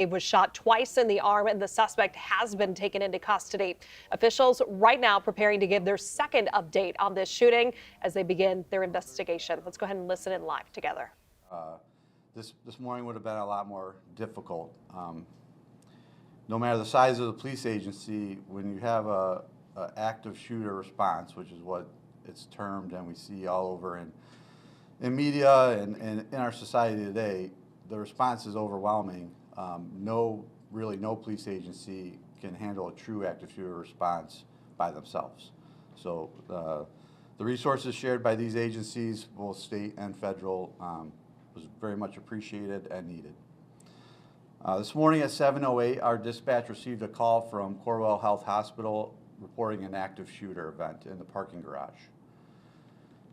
He was shot twice in the arm, and the suspect has been taken into custody. Officials right now preparing to give their second update on this shooting as they begin their investigation. Let's go ahead and listen in live together. This morning would have been a lot more difficult. No matter the size of the police agency, when you have a active shooter response, which is what it's termed and we see all over in media and in our society today, the response is overwhelming. Really no police agency can handle a true active shooter response by themselves. So the resources shared by these agencies, both state and federal, was very much appreciated and needed. This morning at 7:08, our dispatch received a call from Corewell Health Hospital reporting an active shooter event in the parking garage.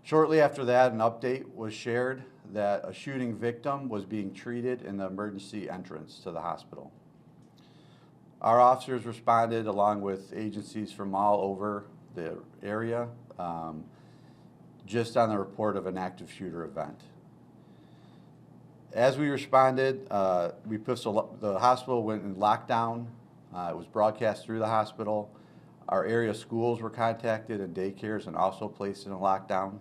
Shortly after that, an update was shared that a shooting victim was being treated in the emergency entrance to the hospital. Our officers responded along with agencies from all over the area just on the report of an active shooter event. As we responded, the hospital went in lockdown. It was broadcast through the hospital. Our area schools were contacted and daycares and also placed in a lockdown.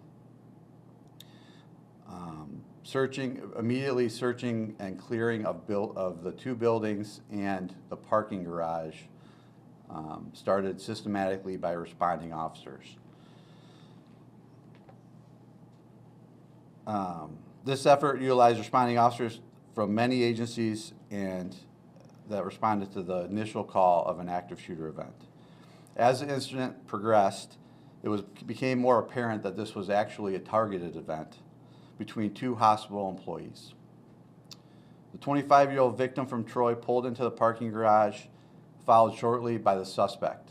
Immediately searching and clearing of the two buildings and the parking garage started systematically by responding officers. This effort utilized responding officers from many agencies and that responded to the initial call of an active shooter event. As the incident progressed, it became more apparent that this was actually a targeted event between two hospital employees. The 25-year-old victim from Troy pulled into the parking garage, followed shortly by the suspect.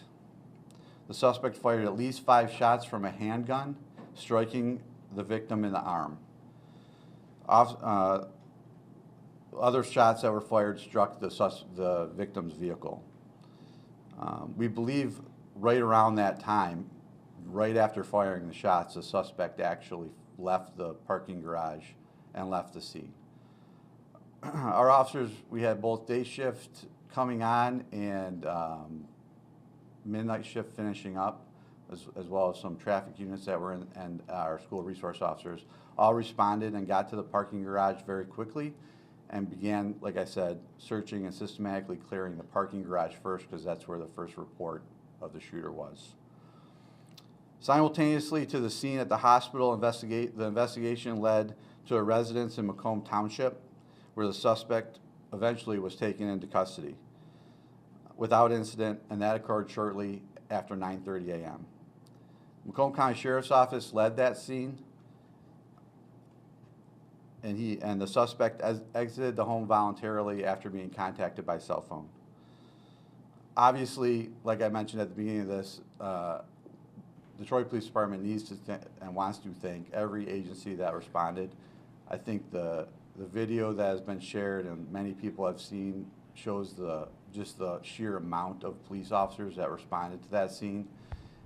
The suspect fired at least 5 shots from a handgun, striking the victim in the arm. Other shots that were fired struck the victim's vehicle. We believe right around that time, right after firing the shots, the suspect actually left the parking garage and left the scene. Our officers, we had both day shift coming on and midnight shift finishing up, as well as some traffic units that were in, and our school resource officers all responded and got to the parking garage very quickly and began, like I said, searching and systematically clearing the parking garage first because that's where the first report of the shooter was. Simultaneously to the scene at the hospital, the investigation led to a residence in Macomb Township where the suspect eventually was taken into custody without incident, and that occurred shortly after 9:30 a.m. Macomb County Sheriff's Office led that scene, and the suspect exited the home voluntarily after being contacted by cell phone. Obviously, like I mentioned at the beginning of this, Detroit Police Department needs to and wants to thank every agency that responded. I think the video that has been shared and many people have seen shows just the sheer amount of police officers that responded to that scene.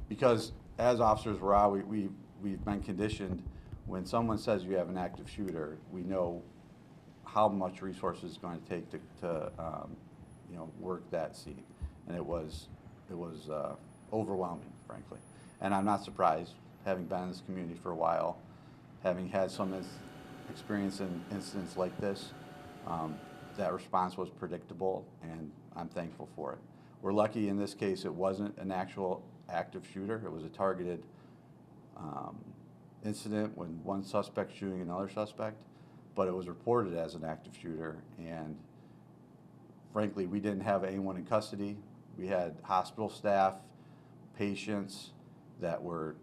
Because as officers, we've been conditioned, when someone says you have an active shooter, we know how much resources it's going to take to work that scene, and it was overwhelming, frankly. And I'm not surprised, having been in this community for a while, having had some experience in incidents like this, that response was predictable, and I'm thankful for it. We're lucky in this case it wasn't an actual active shooter. It was a targeted incident when one suspect shooting another suspect, but it was reported as an active shooter, and frankly, we didn't have anyone in custody. We had hospital staff, patients that were,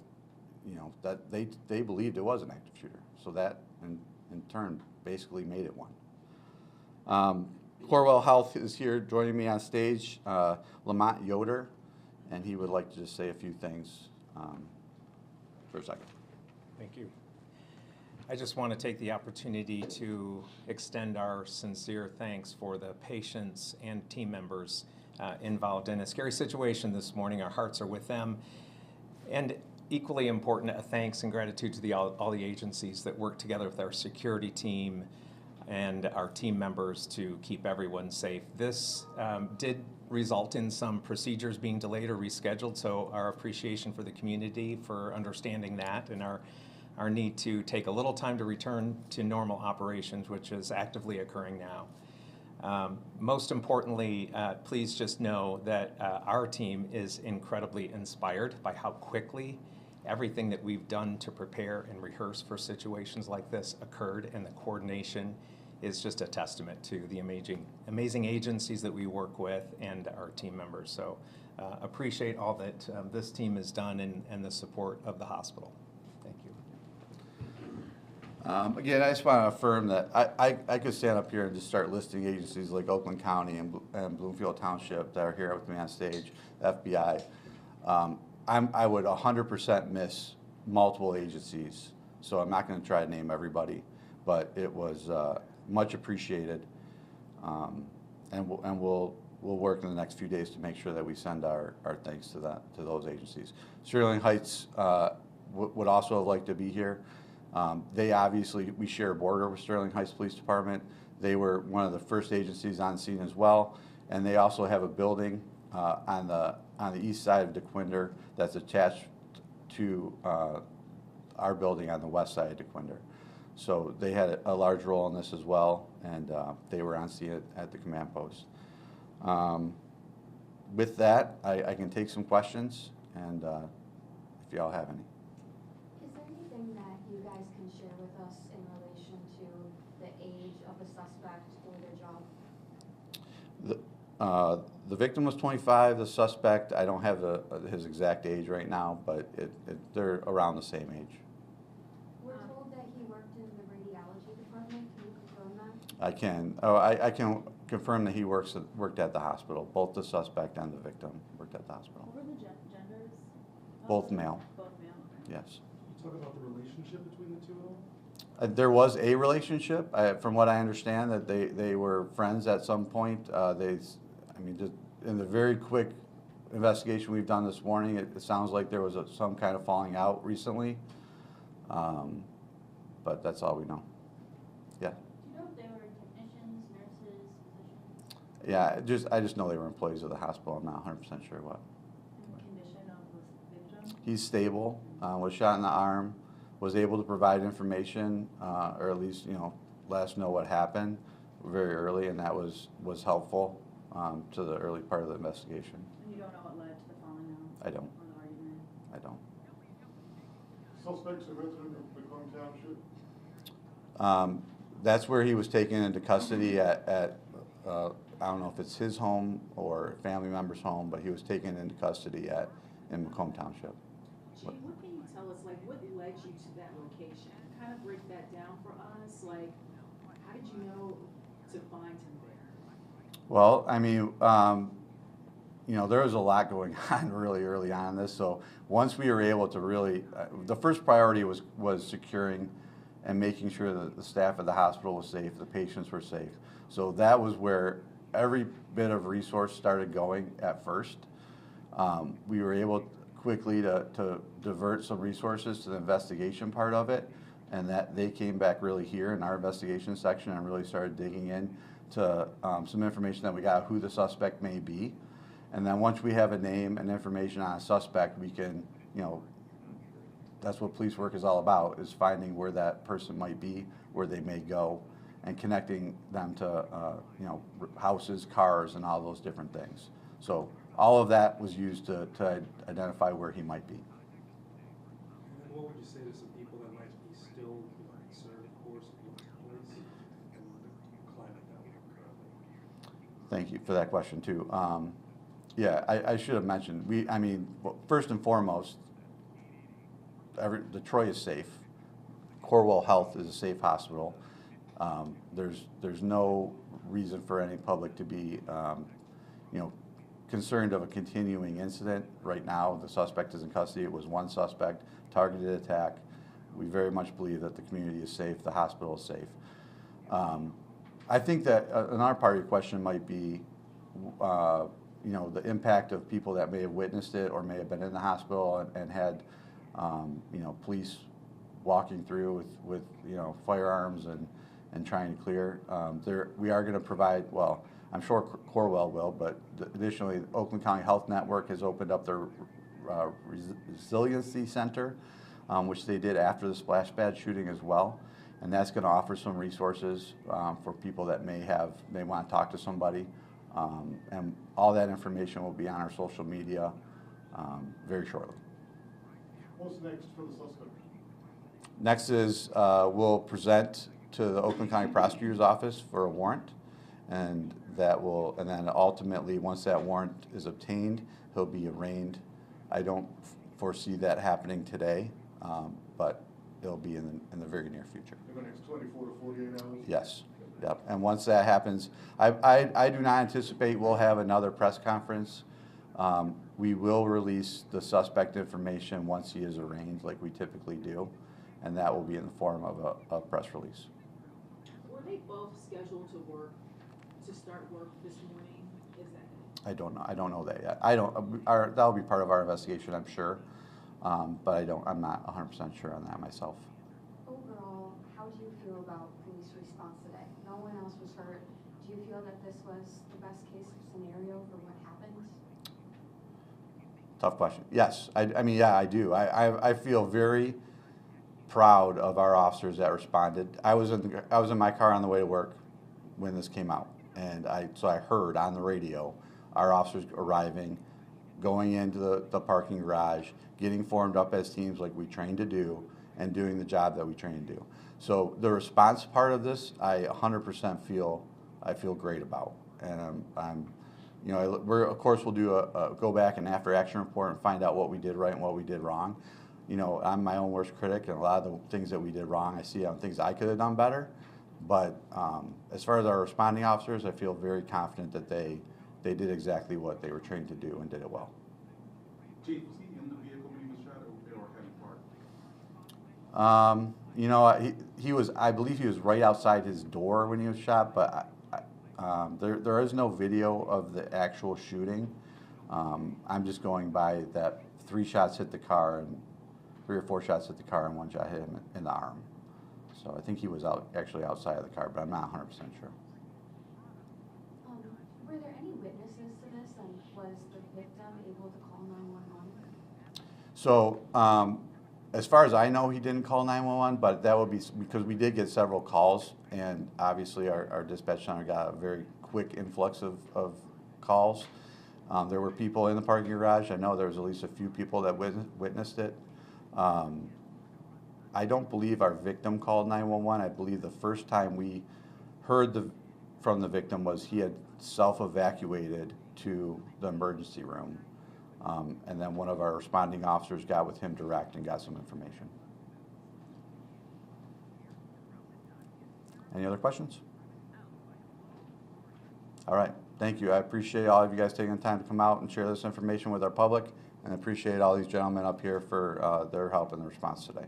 that they believed it was an active shooter. So that, in turn, basically made it one. Corewell Health is here joining me on stage, Lamont Yoder, and he would like to just say a few things for a second. Thank you. I just want to take the opportunity to extend our sincere thanks for the patients and team members involved in a scary situation this morning. Our hearts are with them. And equally important, a thanks and gratitude to all the agencies that work together with our security team, and our team members to keep everyone safe. This did result in some procedures being delayed or rescheduled, so our appreciation for the community for understanding that, and our need to take a little time to return to normal operations, which is actively occurring now. Most importantly, please just know that our team is incredibly inspired by how quickly everything that we've done to prepare and rehearse for situations like this occurred, and the coordination is just a testament to the amazing agencies that we work with and our team members. So appreciate all that this team has done and the support of the hospital. Thank you. Again, I just want to affirm that I could stand up here and just start listing agencies like Oakland County and Bloomfield Township that are here with me on stage, FBI. I would 100% miss multiple agencies, so I'm not going to try to name everybody, but it was much appreciated, and we'll work in the next few days to make sure that we send our thanks to those agencies. Sterling Heights would also have liked to be here. They obviously, we share a border with Sterling Heights Police Department. They were one of the first agencies on scene as well, and they also have a building on the east side of DeQuinder that's attached to our building on the west side of DeQuinder. So they had a large role in this as well, and they were on scene at the command post. With that, I can take some questions, and if y'all have any. Is there anything that you guys can share with us in relation to the age of the suspect or their job? The victim was 25. The suspect, I don't have his exact age right now, but they're around the same age. We're told that he worked in the radiology department. Can you confirm that? I can. Oh, I can confirm that he worked at the hospital. Both the suspect and the victim worked at the hospital. What were the genders? Both male. Both male. Okay. Yes. Can you talk about the relationship between the two of them? There was a relationship. From what I understand, that they were friends at some point. Just in the very quick investigation we've done this morning, it sounds like there was some kind of falling out recently. But that's all we know. Yeah. Do you know if they were technicians, nurses, physicians? Yeah, I just know they were employees of the hospital. I'm not 100% sure what. And the condition of the victim? He's stable, was shot in the arm, was able to provide information, or at least, let us know what happened very early, and that was helpful to the early part of the investigation. And you don't know what led to the falling out? I don't. Or the argument? I don't. Suspect's a resident of Beaumont Township? That's where he was taken into custody at I don't know if it's his home or family member's home, but he was taken into custody in Macomb Township. Gene, what can you tell us, like, what led you to that location? Kind of break that down for us, like, how did you know to find him there? Well, there was a lot going on really early on in this, so once we were able to really, the first priority was securing and making sure that the staff at the hospital was safe, the patients were safe. So that was where every bit of resource started going at first. We were able quickly to divert some resources to the investigation part of it, and that they came back really here in our investigation section and really started digging in to some information that we got who the suspect may be. And then once we have a name and information on a suspect, we can, that's what police work is all about, is finding where that person might be, where they may go, and connecting them to, houses, cars, and all those different things. So all of that was used to identify where he might be. And then what would you say to some people that might be still concerned, of course, with police and the climate that we're currently? Thank you for that question too. I should have mentioned, first and foremost, Detroit is safe. Corewell Health is a safe hospital. There's no reason for any public to be, concerned of a continuing incident. Right now, the suspect is in custody. It was one suspect, targeted attack. We very much believe that the community is safe, the hospital is safe. I think that another part of your question might be, the impact of people that may have witnessed it or may have been in the hospital and had, police walking through with firearms and trying to clear. We are going to provide, well, I'm sure Corewell will, but additionally, Oakland County Health Network has opened up their resiliency center, which they did after the splash pad shooting as well. And that's going to offer some resources for people that may want to talk to somebody. And all that information will be on our social media very shortly. What's next for the suspect? Next is we'll present to the Oakland County Prosecutor's Office for a warrant, and then ultimately, once that warrant is obtained, he'll be arraigned. I don't foresee that happening today, but it'll be in the very near future. In the next 24 to 48 hours? Yes. Yep. And once that happens, I do not anticipate we'll have another press conference. We will release the suspect information once he is arraigned, like we typically do, and that will be in the form of a press release. Were they both scheduled to start work this morning? Is that? I don't know. I don't know that yet. That'll be part of our investigation, I'm sure, but I'm not 100% sure on that myself. Overall, how do you feel about police response today? No one else was hurt. Do you feel that this was the best case scenario for what happened? Tough question. Yes, I mean, yeah, I do. I feel very proud of our officers that responded. I was in my car on the way to work when this came out, and so I heard on the radio our officers arriving, going into the parking garage, getting formed up as teams like we trained to do, and doing the job that we trained to do. So the response part of this, I 100% feel great about, and you know, of course we'll do a go back and after action report and find out what we did right and what we did wrong. You know, I'm my own worst critic, and a lot of the things that we did wrong, I see on things I could have done better. But as far as our responding officers, I feel very confident that they did exactly what they were trained to do and did it well. Chief, was he in the vehicle when he was shot, or had he parked? You know, he was. I believe he was right outside his door when he was shot, but there is no video of the actual shooting. I'm just going by that 3 shots hit the car, and 3 or 4 shots hit the car, and 1 shot hit him in the arm. So I think he was actually outside of the car, but I'm not 100% sure. Were there any witnesses to this, and was the victim able to call 911? So as far as I know, he didn't call 911, but that would be because we did get several calls, and obviously our dispatch center got a very quick influx of calls. There were people in the parking garage. I know there was at least a few people that witnessed it. I don't believe our victim called 911. I believe the first time we heard from the victim was he had self-evacuated to the emergency room. And then one of our responding officers got with him direct and got some information. Any other questions? All right, thank you. I appreciate all of you guys taking the time to come out and share this information with our public, and I appreciate all these gentlemen up here for their help in the response today.